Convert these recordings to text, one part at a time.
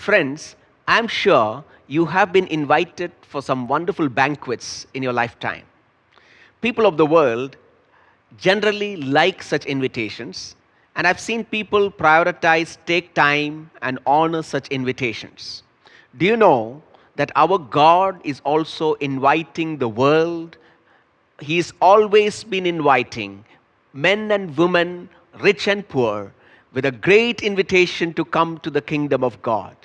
Friends, I'm sure you have been invited for some wonderful banquets in your lifetime. People of the world generally like such invitations, and I've seen people prioritize, take time, and honor such invitations. Do you know that our God is also inviting the world? He's always been inviting men and women, rich and poor, with a great invitation to come to the kingdom of God.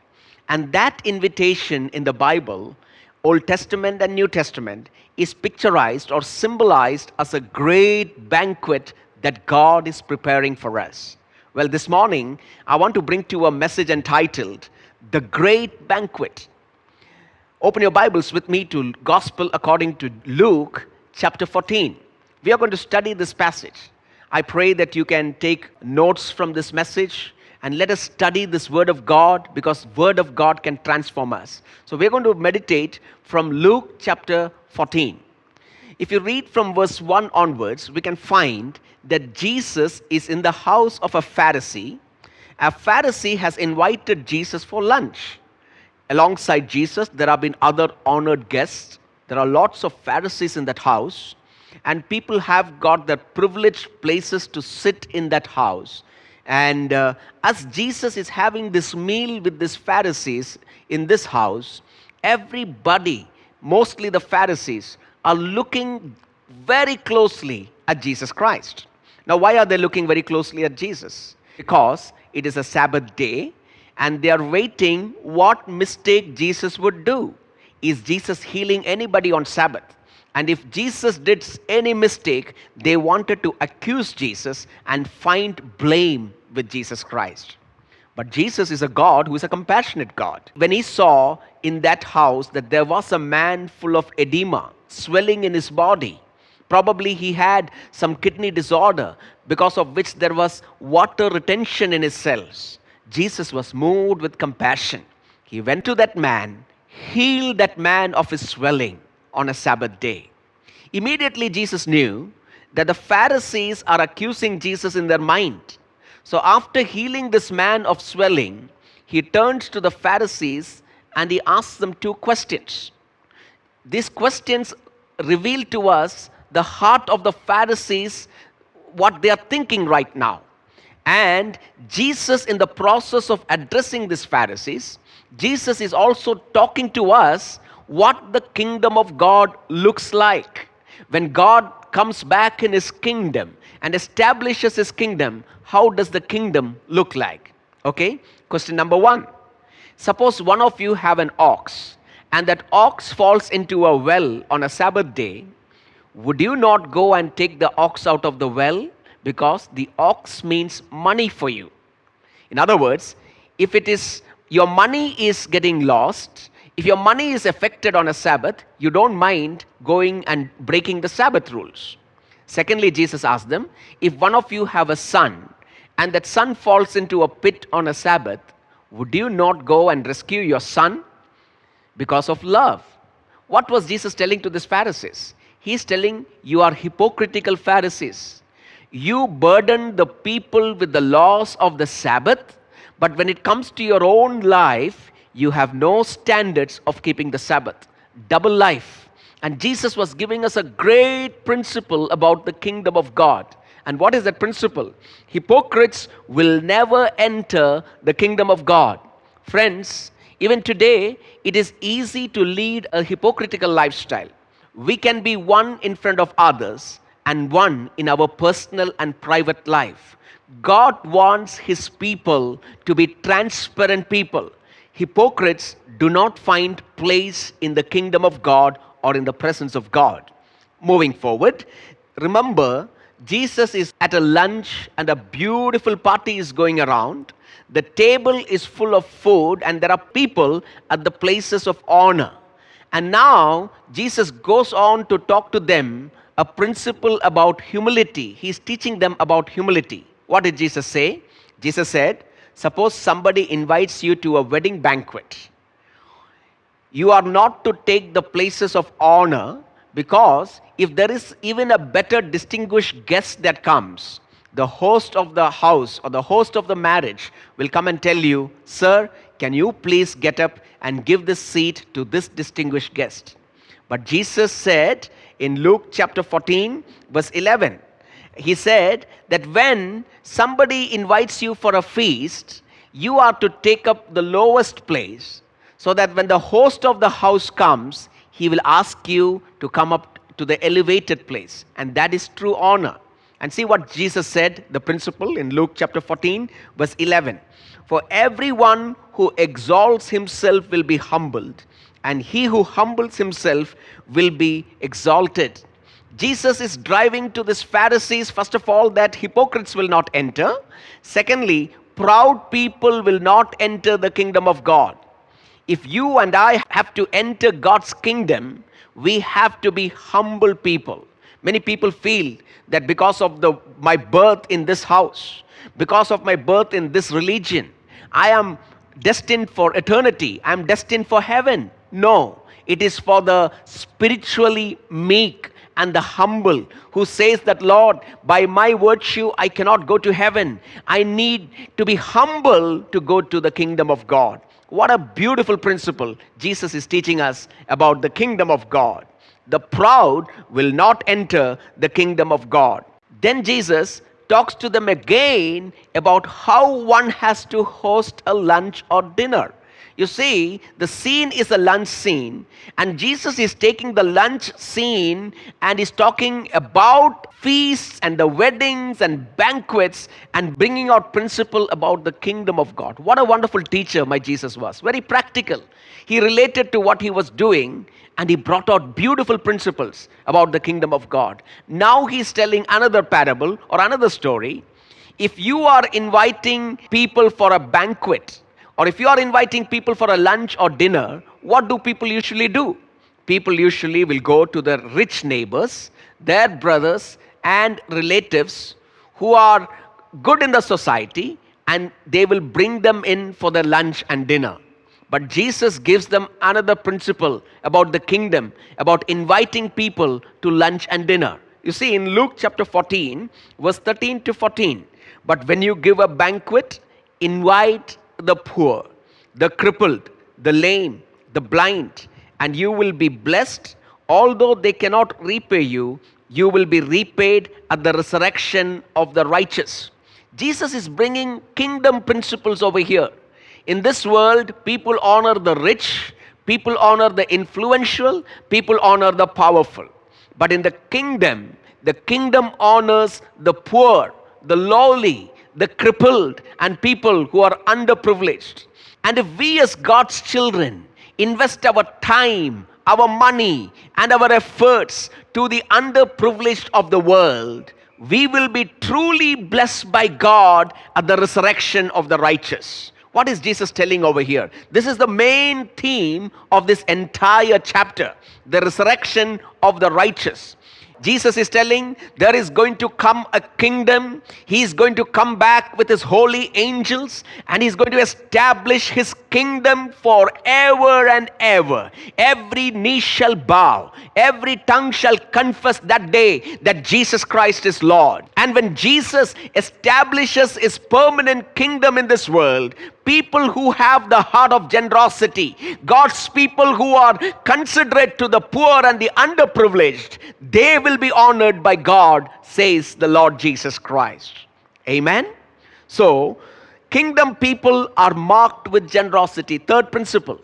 And that invitation in the Bible, Old Testament and New Testament, is picturized or symbolized as a great banquet that God is preparing for us. Well, this morning, I want to bring to you a message entitled, The Great Banquet. Open your Bibles with me to Gospel according to Luke chapter 14. We are going to study this passage. I pray that you can take notes from this message and let us study this Word of God, because Word of God can transform us. So we're going to meditate from Luke chapter 14. If you read from verse 1 onwards, we can find that Jesus is in the house of a Pharisee. A Pharisee has invited Jesus for lunch. Alongside Jesus, there have been other honored guests. There are lots of Pharisees in that house, and people have got the privileged places to sit in that house. And as Jesus is having this meal with these Pharisees in this house, everybody, mostly the Pharisees, are looking very closely at Jesus Christ. Now, why are they looking very closely at Jesus? Because it is a Sabbath day, and they are waiting what mistake Jesus would do. Is Jesus healing anybody on Sabbath? And if Jesus did any mistake, they wanted to accuse Jesus and find blame with Jesus Christ. But Jesus is a God who is a compassionate God. When he saw in that house that there was a man full of edema, swelling in his body, probably he had some kidney disorder because of which there was water retention in his cells. Jesus was moved with compassion. He went to that man, healed that man of his swelling on a Sabbath day. Immediately Jesus knew that the Pharisees are accusing Jesus in their mind. So after healing this man of swelling, he turns to the Pharisees and he asks them two questions. These questions reveal to us the heart of the Pharisees, what they are thinking right now. And Jesus, in the process of addressing these Pharisees, Jesus is also talking to us what the kingdom of God looks like. When God comes back in his kingdom and establishes his kingdom, how does the kingdom look like? Okay, question number 1. Suppose one of you have an ox, and that ox falls into a well on a Sabbath day. Would you not go and take the ox out of the well? Because the ox means money for you. In other words, if it is your money is getting lost, if your money is affected on a Sabbath, you don't mind going and breaking the Sabbath rules. Secondly, Jesus asked them, if one of you have a son, and that son falls into a pit on a Sabbath, would you not go and rescue your son? Because of love. What was Jesus telling to these Pharisees? He's telling, you are hypocritical Pharisees. You burden the people with the laws of the Sabbath, but when it comes to your own life, you have no standards of keeping the Sabbath. Double life. And Jesus was giving us a great principle about the kingdom of God. And what is that principle? Hypocrites will never enter the kingdom of God. Friends, even today, it is easy to lead a hypocritical lifestyle. We can be one in front of others and one in our personal and private life. God wants his people to be transparent people. Hypocrites do not find place in the kingdom of God or in the presence of God. Moving forward, remember, Jesus is at a lunch and a beautiful party is going around. The table is full of food and there are people at the places of honor. And now Jesus goes on to talk to them a principle about humility. He's teaching them about humility. What did Jesus say? Jesus said, suppose somebody invites you to a wedding banquet. You are not to take the places of honor, because if there is even a better distinguished guest that comes, the host of the house or the host of the marriage will come and tell you, sir, can you please get up and give this seat to this distinguished guest? But Jesus said in Luke chapter 14, verse 11, he said that when somebody invites you for a feast, you are to take up the lowest place, so that when the host of the house comes, he will ask you to come up to the elevated place. And that is true honor. And see what Jesus said, the principle in Luke chapter 14, verse 11. For everyone who exalts himself will be humbled, and he who humbles himself will be exalted. Jesus is driving to these Pharisees, first of all, that hypocrites will not enter. Secondly, proud people will not enter the kingdom of God. If you and I have to enter God's kingdom, we have to be humble people. Many people feel that because of my birth in this house, because of my birth in this religion, I am destined for eternity. I am destined for heaven. No, it is for the spiritually meek and the humble who says that, Lord, by my virtue I cannot go to heaven. I need to be humble to go to the kingdom of God. What a beautiful principle Jesus is teaching us about the kingdom of God. The proud will not enter the kingdom of God. Then Jesus talks to them again about how one has to host a lunch or dinner. You see, the scene is a lunch scene, and Jesus is taking the lunch scene and is talking about feasts and the weddings and banquets and bringing out principle about the kingdom of God. What a wonderful teacher my Jesus was. Very practical. He related to what he was doing, and he brought out beautiful principles about the kingdom of God. Now he's telling another parable or another story. If you are inviting people for a banquet, or if you are inviting people for a lunch or dinner, what do people usually do? People usually will go to their rich neighbors, their brothers and relatives who are good in the society, and they will bring them in for their lunch and dinner. But Jesus gives them another principle about the kingdom, about inviting people to lunch and dinner. You see, in Luke chapter 14, verse 13 to 14, but when you give a banquet, invite the poor, the crippled, the lame, the blind, and you will be blessed. Although they cannot repay you, you will be repaid at the resurrection of the righteous. Jesus is bringing kingdom principles over here. In this world, people honor the rich, people honor the influential, people honor the powerful. But in the kingdom honors the poor, the lowly, the crippled, and people who are underprivileged. And if we as God's children invest our time, our money, and our efforts to the underprivileged of the world, we will be truly blessed by God at the resurrection of the righteous. What is Jesus telling over here? This is the main theme of this entire chapter, the resurrection of the righteous. Jesus is telling there is going to come a kingdom. He is going to come back with his holy angels, and he's going to establish his kingdom forever and ever. Every knee shall bow, every tongue shall confess that day that Jesus Christ is Lord. And when Jesus establishes his permanent kingdom in this world, people who have the heart of generosity, God's people who are considerate to the poor and the underprivileged, they will be honored by God, says the Lord Jesus Christ. Amen? So, kingdom people are marked with generosity. Third principle,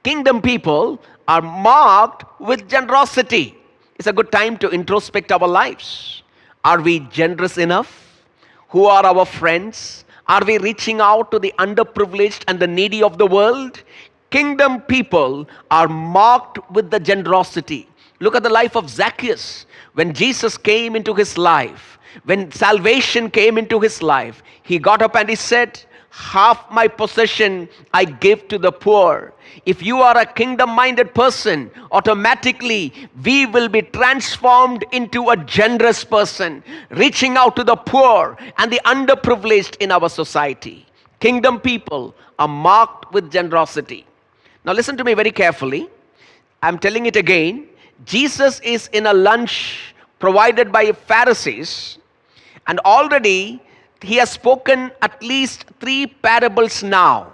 kingdom people are marked with generosity. It's a good time to introspect our lives. Are we generous enough? Who are our friends? Are we reaching out to the underprivileged and the needy of the world? Kingdom people are marked with the generosity. Look at the life of Zacchaeus. When Jesus came into his life, when salvation came into his life, he got up and he said, half my possession I give to the poor. If you are a kingdom-minded person, automatically we will be transformed into a generous person, reaching out to the poor and the underprivileged in our society. Kingdom people are marked with generosity. Now listen to me very carefully. I'm telling it again. Jesus is in a lunch provided by Pharisees, and already he has spoken at least 3 parables now.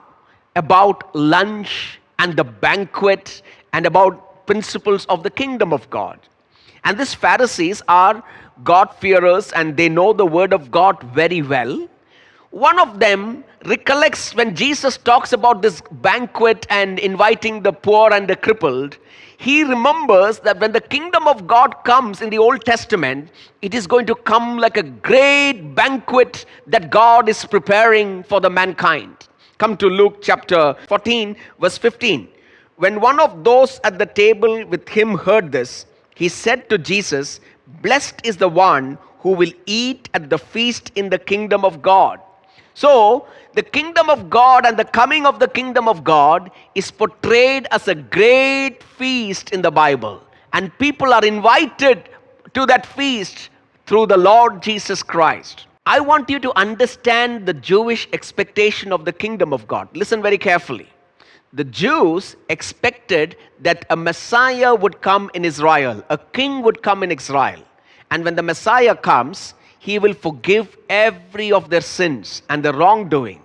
about lunch and the banquet and about principles of the kingdom of God. And these Pharisees are God-fearers and they know the word of God very well. One of them recollects when Jesus talks about this banquet and inviting the poor and the crippled. He remembers that when the kingdom of God comes in the Old Testament, it is going to come like a great banquet that God is preparing for the mankind. Come to Luke chapter 14, verse 15. When one of those at the table with him heard this, he said to Jesus, "Blessed is the one who will eat at the feast in the kingdom of God." So, the kingdom of God and the coming of the kingdom of God is portrayed as a great feast in the Bible. And people are invited to that feast through the Lord Jesus Christ. I want you to understand the Jewish expectation of the kingdom of God. Listen very carefully. The Jews expected that a Messiah would come in Israel, a king would come in Israel. And when the Messiah comes, he will forgive every of their sins and their wrongdoing.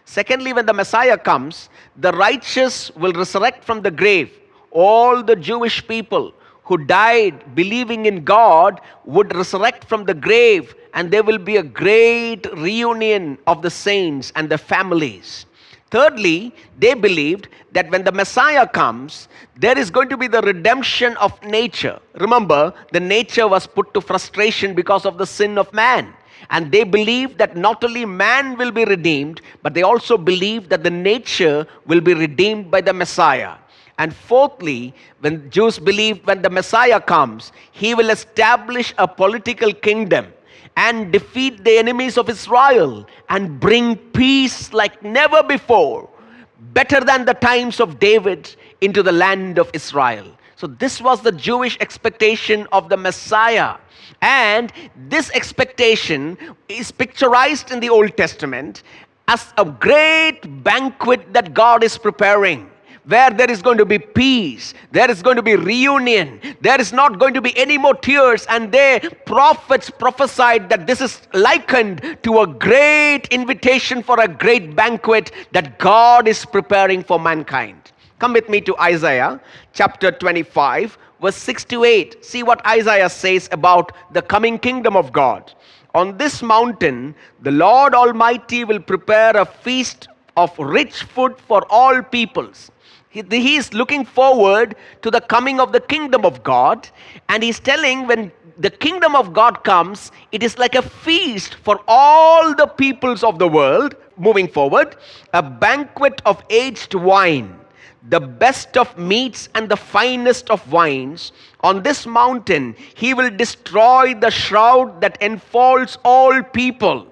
Secondly, when the Messiah comes, the righteous will resurrect from the grave. All the Jewish people who died believing in God would resurrect from the grave, and there will be a great reunion of the saints and their families. Thirdly, they believed that when the Messiah comes, there is going to be the redemption of nature. Remember, the nature was put to frustration because of the sin of man. And they believed that not only man will be redeemed, but they also believed that the nature will be redeemed by the Messiah. And fourthly, when Jews believed when the Messiah comes, he will establish a political kingdom and defeat the enemies of Israel and bring peace like never before, better than the times of David, into the land of Israel. So this was the Jewish expectation of the Messiah. And this expectation is picturized in the Old Testament as a great banquet that God is preparing, where there is going to be peace, there is going to be reunion, there is not going to be any more tears. And the prophets prophesied that this is likened to a great invitation for a great banquet that God is preparing for mankind. Come with me to Isaiah chapter 25, verse 6 to 8. See what Isaiah says about the coming kingdom of God. On this mountain, the Lord Almighty will prepare a feast of rich food for all peoples. He is looking forward to the coming of the kingdom of God, and he's telling when the kingdom of God comes, it is like a feast for all the peoples of the world. Moving forward, a banquet of aged wine, the best of meats and the finest of wines. On this mountain, he will destroy the shroud that enfolds all people,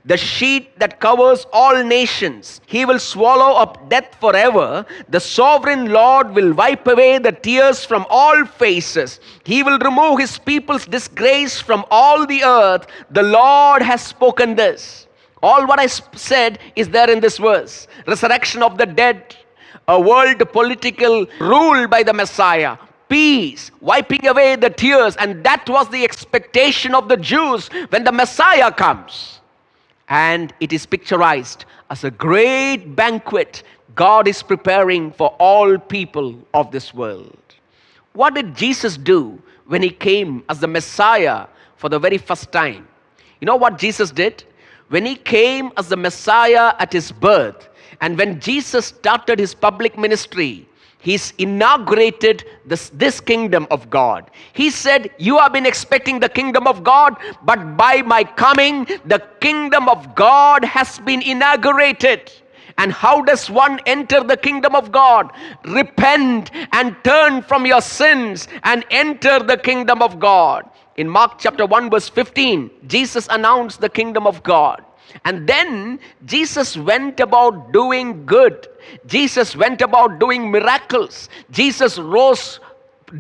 the sheet that covers all nations. He will swallow up death forever. The sovereign Lord will wipe away the tears from all faces. He will remove his people's disgrace from all the earth. The Lord has spoken this. All what I said is there in this verse. Resurrection of the dead, a world political rule by the Messiah, peace, wiping away the tears. And that was the expectation of the Jews when the Messiah comes. And it is picturized as a great banquet God is preparing for all people of this world. What did Jesus do when he came as the Messiah for the very first time? You know what Jesus did? When he came as the Messiah at his birth, and when Jesus started his public ministry, he's inaugurated this kingdom of God. He said, you have been expecting the kingdom of God, but by my coming, the kingdom of God has been inaugurated. And how does one enter the kingdom of God? Repent and turn from your sins and enter the kingdom of God. In Mark chapter 1 verse 15, Jesus announced the kingdom of God. And then Jesus went about doing good. Jesus went about doing miracles. Jesus rose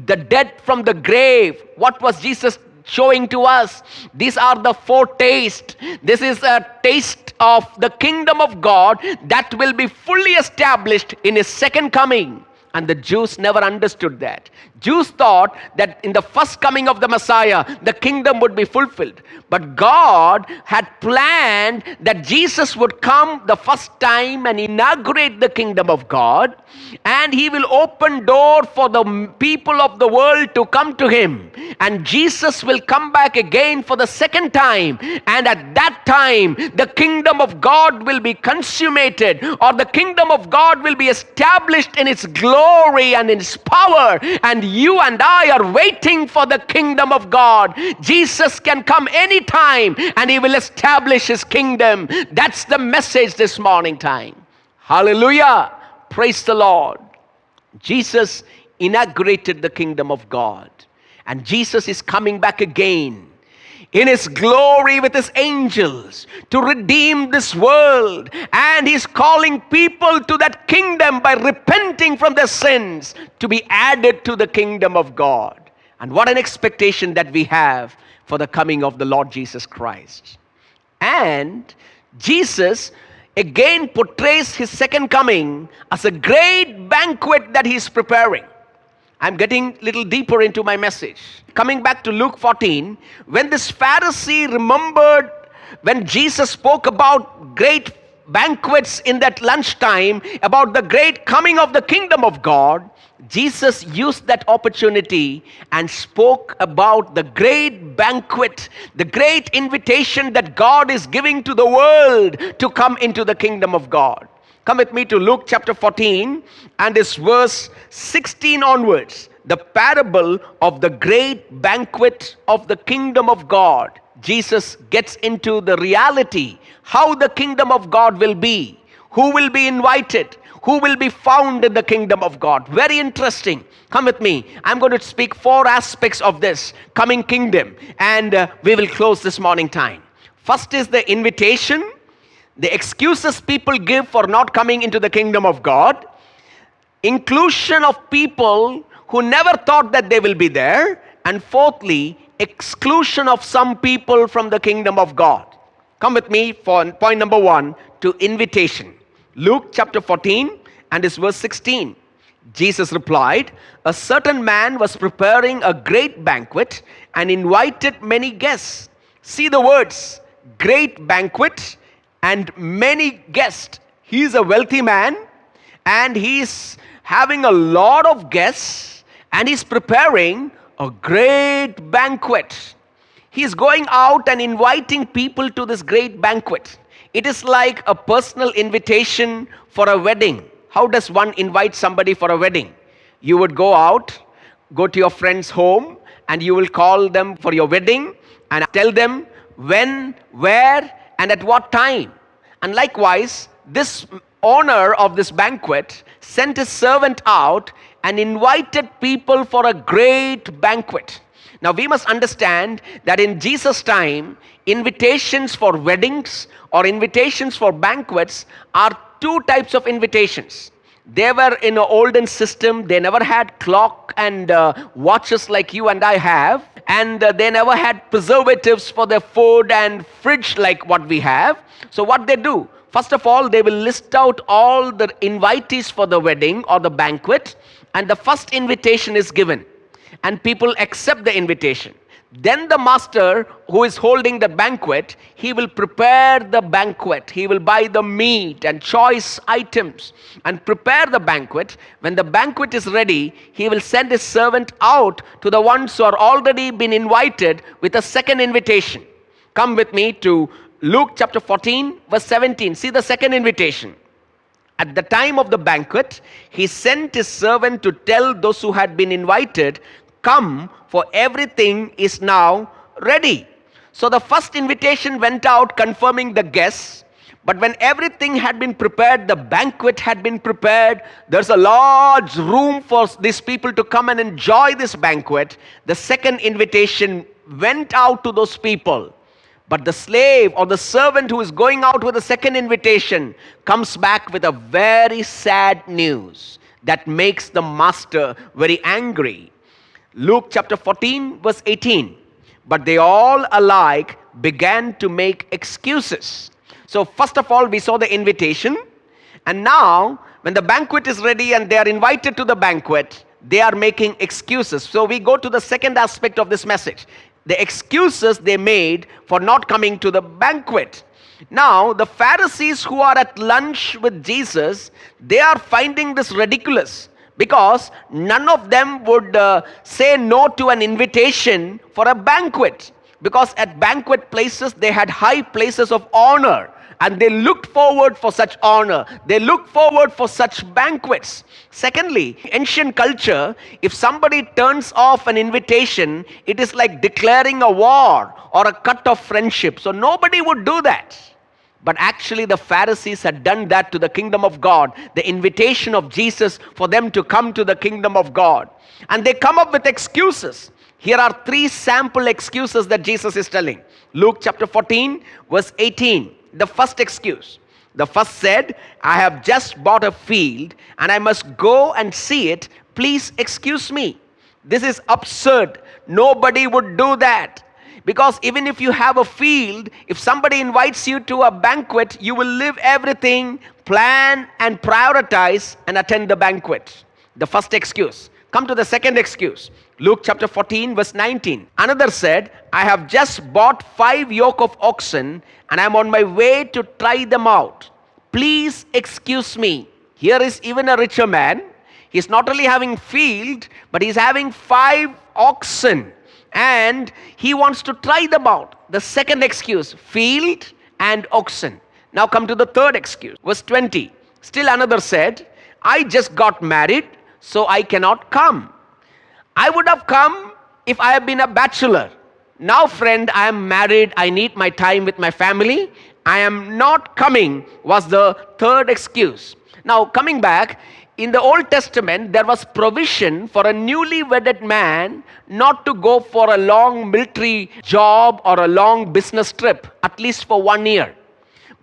the dead from the grave. What was Jesus showing to us? These are the foretaste. This is a taste of the kingdom of God that will be fully established in his second coming. And the Jews never understood that. Jews thought that in the first coming of the Messiah, the kingdom would be fulfilled. But God had planned that Jesus would come the first time and inaugurate the kingdom of God. And he will open door for the people of the world to come to him. And Jesus will come back again for the second time. And at that time, the kingdom of God will be consummated, or the kingdom of God will be established in its glory and in its power. And you and I are waiting for the kingdom of God. Jesus can come anytime and he will establish his kingdom. That's the message this morning time. Hallelujah. Praise the Lord. Jesus inaugurated the kingdom of God. And Jesus is coming back again in his glory with his angels to redeem this world. And he's calling people to that kingdom by repenting from their sins to be added to the kingdom of God. And what an expectation that we have for the coming of the Lord Jesus Christ. And Jesus again portrays his second coming as a great banquet that he's preparing. I'm getting a little deeper into my message. Coming back to Luke 14, when this Pharisee remembered when Jesus spoke about great banquets in that lunchtime, about the great coming of the kingdom of God, Jesus used that opportunity and spoke about the great banquet, the great invitation that God is giving to the world to come into the kingdom of God. Come with me to Luke chapter 14 and this verse 16 onwards. The parable of the great banquet of the kingdom of God. Jesus gets into the reality, how the kingdom of God will be, who will be invited, who will be found in the kingdom of God. Very interesting. Come with me. I'm going to speak 4 aspects of this coming kingdom, and we will close this morning time. First is the invitation, the excuses people give for not coming into the kingdom of God, inclusion of people who never thought that they will be there, and fourthly, exclusion of some people from the kingdom of God. Come with me for point number 1 to invitation. Luke chapter 14 and this verse 16. Jesus replied, a certain man was preparing a great banquet and invited many guests. See the words, great banquet and many guests. He's a wealthy man and he's having a lot of guests and he's preparing a great banquet. He's going out and inviting people to this great banquet. It is like a personal invitation for a wedding. How does one invite somebody for a wedding? You would go out, go to your friend's home, and you will call them for your wedding and tell them when, where, and at what time. And likewise, this owner of this banquet sent his servant out and invited people for a great banquet. Now we must understand that in Jesus' time, invitations for weddings or invitations for banquets are 2 types of invitations. They were in an olden system. They never had clock and watches like you and I have. And they never had preservatives for their food and fridge like what we have. So what they do? First of all, they will list out all the invitees for the wedding or the banquet. And the first invitation is given. And people accept the invitation. Then the master who is holding the banquet, he will prepare the banquet. He will buy the meat and choice items and prepare the banquet. When the banquet is ready, he will send his servant out to the ones who are already been invited with a second invitation. Come with me to Luke chapter 14 verse 17. See the second invitation. At the time of the banquet, he sent his servant to tell those who had been invited, come, for everything is now ready. So the first invitation went out confirming the guests. But when everything had been prepared, the banquet had been prepared, there's a large room for these people to come and enjoy this banquet. The second invitation went out to those people. But the slave or the servant who is going out with the second invitation comes back with a very sad news that makes the master very angry. Luke chapter 14 verse 18. But they all alike began to make excuses. So first of all, we saw the invitation. And now, when the banquet is ready and they are invited to the banquet, they are making excuses. So we go to the second aspect of this message, the excuses they made for not coming to the banquet. Now, the Pharisees who are at lunch with Jesus, they are finding this ridiculous because none of them would say no to an invitation for a banquet. Because at banquet places, they had high places of honor. And they looked forward for such honor. They looked forward for such banquets. Secondly, ancient culture, if somebody turns off an invitation, it is like declaring a war or a cut of friendship. So nobody would do that. But actually the Pharisees had done that to the kingdom of God, the invitation of Jesus for them to come to the kingdom of God. And they come up with excuses. Here are 3 sample excuses that Jesus is telling. Luke chapter 14, verse 18. The first excuse. The first said, I have just bought a field and I must go and see it. Please excuse me. This is absurd. Nobody would do that. Because even if you have a field, if somebody invites you to a banquet, you will leave everything, plan and prioritize and attend the banquet. The first excuse. Come to the second excuse. Luke chapter 14 verse 19. Another said, I have just bought 5 yoke of oxen and I am on my way to try them out. Please excuse me. Here is even a richer man. He's not only having field, but he's having 5 oxen and he wants to try them out. The second excuse, field and oxen. Now come to the third excuse. Verse 20. Still another said, I just got married, so I cannot come. I would have come if I had been a bachelor. Now, friend, I am married. I need my time with my family. I am not coming, was the third excuse. Now, coming back, in the Old Testament, there was provision for a newly wedded man not to go for a long military job or a long business trip, at least for 1 year.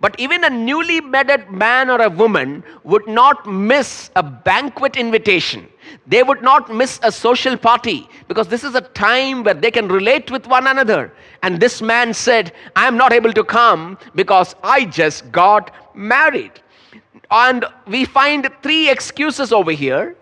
But even a newly wedded man or a woman would not miss a banquet invitation. They would not miss a social party because this is a time where they can relate with one another. And this man said, I am not able to come because I just got married. And we find 3 excuses over here.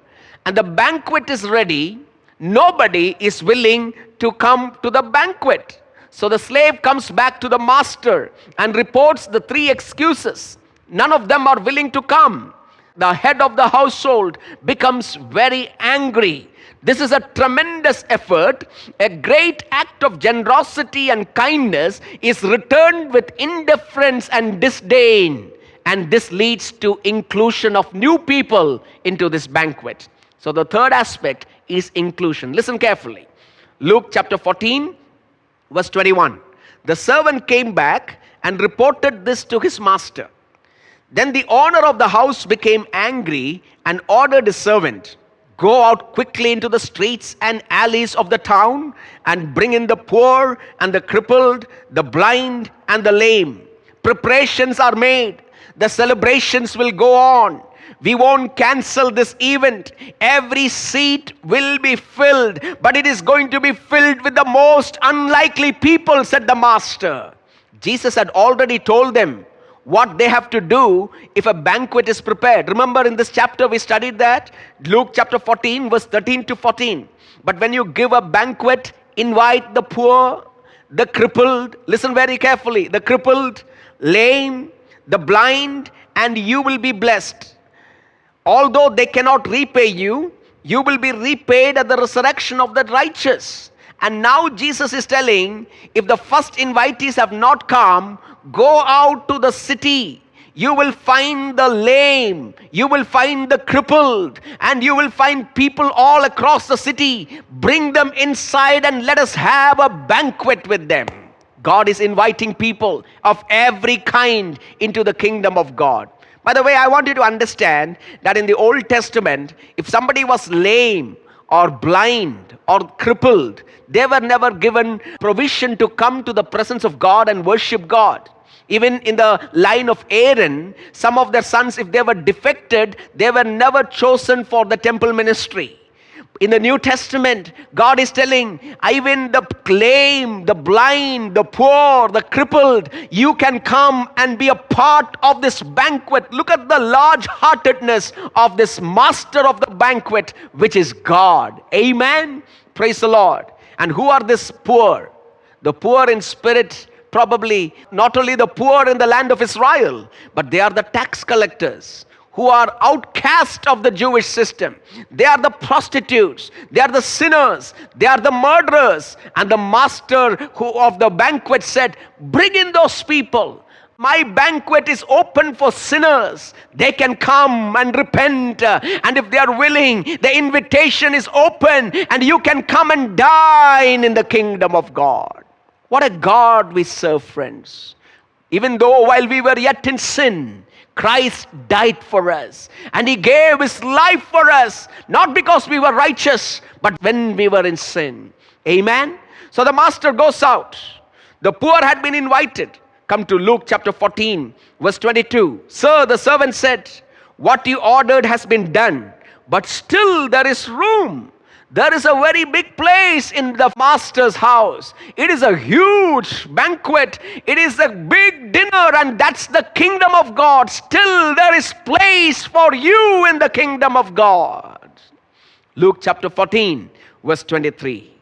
And the banquet is ready. Nobody is willing to come to the banquet. So the slave comes back to the master and reports the 3 excuses. None of them are willing to come. The head of the household becomes very angry. This is a tremendous effort. A great act of generosity and kindness is returned with indifference and disdain. And this leads to inclusion of new people into this banquet. So the third aspect is inclusion. Listen carefully. Luke chapter 14. Verse 21, the servant came back and reported this to his master. Then the owner of the house became angry and ordered his servant, go out quickly into the streets and alleys of the town and bring in the poor and the crippled, the blind and the lame. Preparations are made. The celebrations will go on. We won't cancel this event. Every seat will be filled, but it is going to be filled with the most unlikely people, said the master. Jesus had already told them what they have to do if a banquet is prepared. Remember in this chapter we studied that? Luke chapter 14 verse 13 to 14. But when you give a banquet, invite the poor, the crippled, listen very carefully, the crippled, lame, the blind, and you will be blessed. Although they cannot repay you, you will be repaid at the resurrection of the righteous. And now Jesus is telling, if the first invitees have not come, go out to the city. You will find the lame, you will find the crippled, and you will find people all across the city. Bring them inside and let us have a banquet with them. God is inviting people of every kind into the kingdom of God. By the way, I want you to understand that in the Old Testament, if somebody was lame or blind or crippled, they were never given provision to come to the presence of God and worship God. Even in the line of Aaron, some of their sons, if they were defected, they were never chosen for the temple ministry. In the New Testament, God is telling, even the lame, the blind, the poor, the crippled, you can come and be a part of this banquet. Look at the large-heartedness of this master of the banquet, which is God. Amen. Praise the Lord. And who are this poor? The poor in spirit, probably not only the poor in the land of Israel, but they are the tax collectors who are outcast of the Jewish system. They are the prostitutes. They are the sinners. They are the murderers. And the master of the banquet said, bring in those people. My banquet is open for sinners. They can come and repent. And if they are willing, the invitation is open. And you can come and dine in the kingdom of God. What a God we serve, friends. Even though while we were yet in sin, Christ died for us. And He gave His life for us. Not because we were righteous, but when we were in sin. Amen. So the master goes out. The poor had been invited. Come to Luke chapter 14, verse 22. Sir, the servant said, what you ordered has been done, but still there is room. There is a very big place in the master's house. It is a huge banquet. It is a big dinner, and that's the kingdom of God. Still there is place for you in the kingdom of God. Luke chapter 14, verse 23.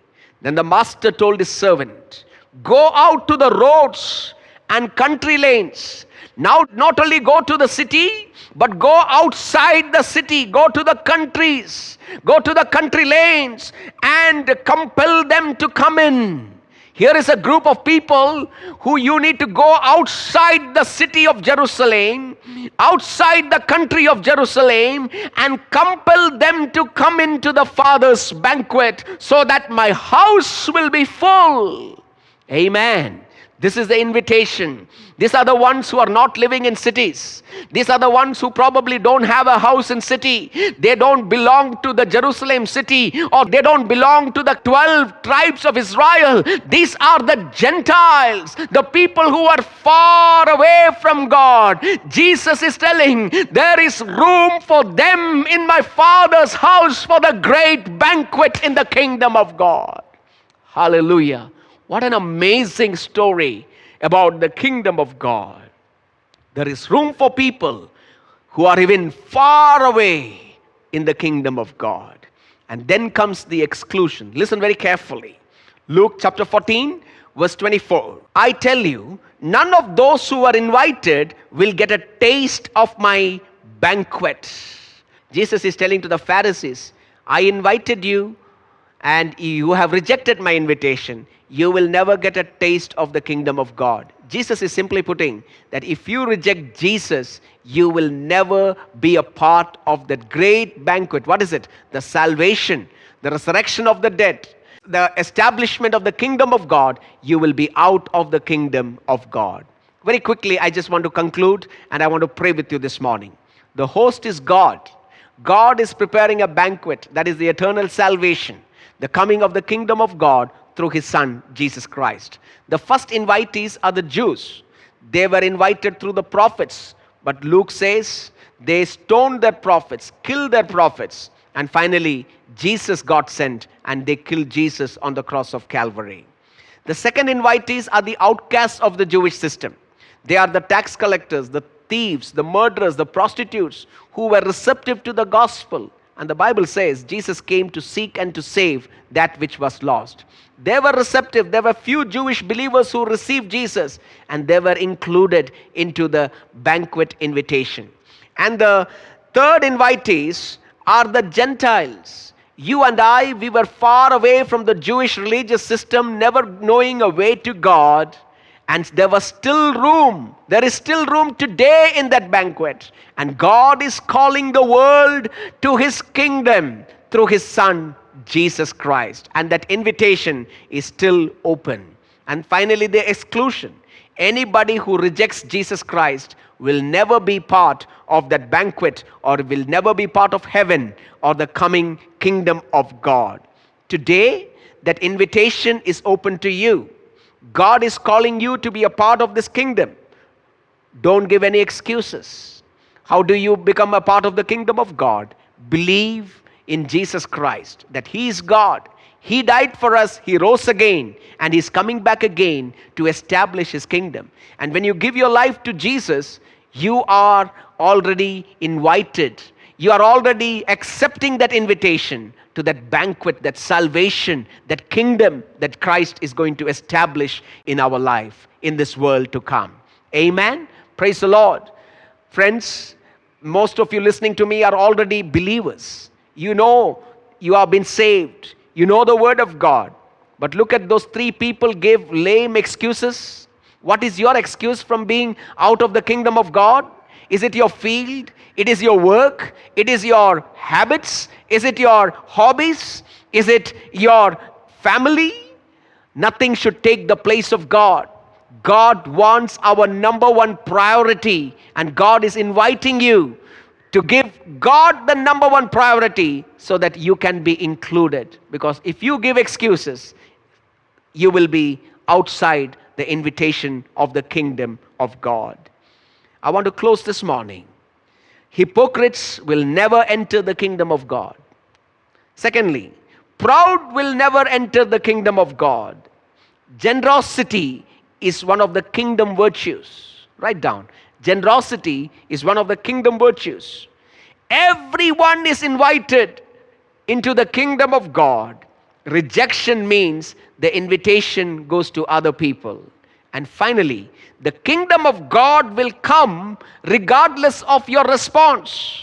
Then the master told his servant, go out to the roads and country lanes. Now not only go to the city, but go outside the city. Go to the countries. Go to the country lanes and compel them to come in. Here is a group of people who you need to go outside the city of Jerusalem, outside the country of Jerusalem, and compel them to come into the Father's banquet so that my house will be full. Amen. This is the invitation. These are the ones who are not living in cities. These are the ones who probably don't have a house in city. They don't belong to the Jerusalem city, or they don't belong to the 12 tribes of Israel. These are the Gentiles, the people who are far away from God. Jesus is telling, there is room for them in my Father's house for the great banquet in the kingdom of God. Hallelujah. What an amazing story about the kingdom of God. There is room for people who are even far away in the kingdom of God. And then comes the exclusion. Listen very carefully. Luke chapter 14, verse 24. I tell you, none of those who are invited will get a taste of my banquet. Jesus is telling to the Pharisees, I invited you and you have rejected my invitation. You will never get a taste of the kingdom of God. Jesus is simply putting that if you reject Jesus, you will never be a part of that great banquet. What is it? The salvation, the resurrection of the dead, the establishment of the kingdom of God. You will be out of the kingdom of God. Very quickly, I just want to conclude and I want to pray with you this morning. The host is God. God is preparing a banquet, that is the eternal salvation, the coming of the kingdom of God through His Son, Jesus Christ. The first invitees are the Jews. They were invited through the prophets. But Luke says they stoned their prophets, killed their prophets. And finally, Jesus got sent and they killed Jesus on the cross of Calvary. The second invitees are the outcasts of the Jewish system. They are the tax collectors, the thieves, the murderers, the prostitutes who were receptive to the gospel. And the Bible says Jesus came to seek and to save that which was lost. They were receptive. There were few Jewish believers who received Jesus, and they were included into the banquet invitation. And the third invitees are the Gentiles. You and I, we were far away from the Jewish religious system, never knowing a way to God. And there was still room. There is still room today in that banquet. And God is calling the world to His kingdom through His Son, Jesus Christ. And that invitation is still open. And finally, the exclusion. Anybody who rejects Jesus Christ will never be part of that banquet, or will never be part of heaven or the coming kingdom of God. Today, that invitation is open to you. God is calling you to be a part of this kingdom. Don't give any excuses. How do you become a part of the kingdom of God? Believe in Jesus Christ, that He is God. He died for us, He rose again, and He's coming back again to establish His kingdom. And when you give your life to Jesus, you are already invited. You are already accepting that invitation to that banquet, that salvation, that kingdom that Christ is going to establish in our life, in this world to come. Amen. Praise the Lord. Friends, most of you listening to me are already believers. You know you have been saved. You know the word of God. But look at those three people gave lame excuses. What is your excuse from being out of the kingdom of God? Is it your field? It is your work? It is your habits? Is it your hobbies? Is it your family? Nothing should take the place of God. God wants our number one priority, and God is inviting you to give God the number one priority so that you can be included. Because if you give excuses, you will be outside the invitation of the kingdom of God. I want to close this morning. Hypocrites will never enter the kingdom of God. Secondly, proud will never enter the kingdom of God. Generosity is one of the kingdom virtues. Write down. Generosity is one of the kingdom virtues. Everyone is invited into the kingdom of God. Rejection means the invitation goes to other people. And finally, the kingdom of God will come regardless of your response.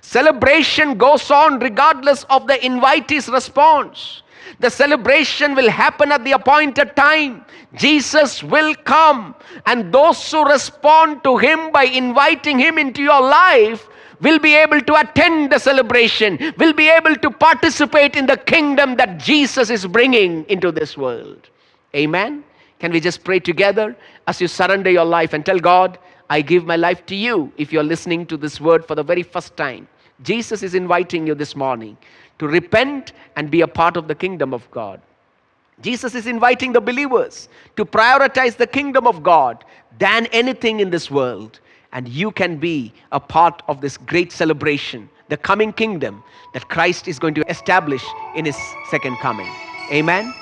Celebration goes on regardless of the invitee's response. The celebration will happen at the appointed time. Jesus will come, and those who respond to Him by inviting Him into your life will be able to attend the celebration, will be able to participate in the kingdom that Jesus is bringing into this world. Amen. Can we just pray together as you surrender your life and tell God, I give my life to you. If you're listening to this word for the very first time, Jesus is inviting you this morning to repent and be a part of the kingdom of God. Jesus is inviting the believers to prioritize the kingdom of God than anything in this world. And you can be a part of this great celebration, the coming kingdom that Christ is going to establish in His second coming. Amen.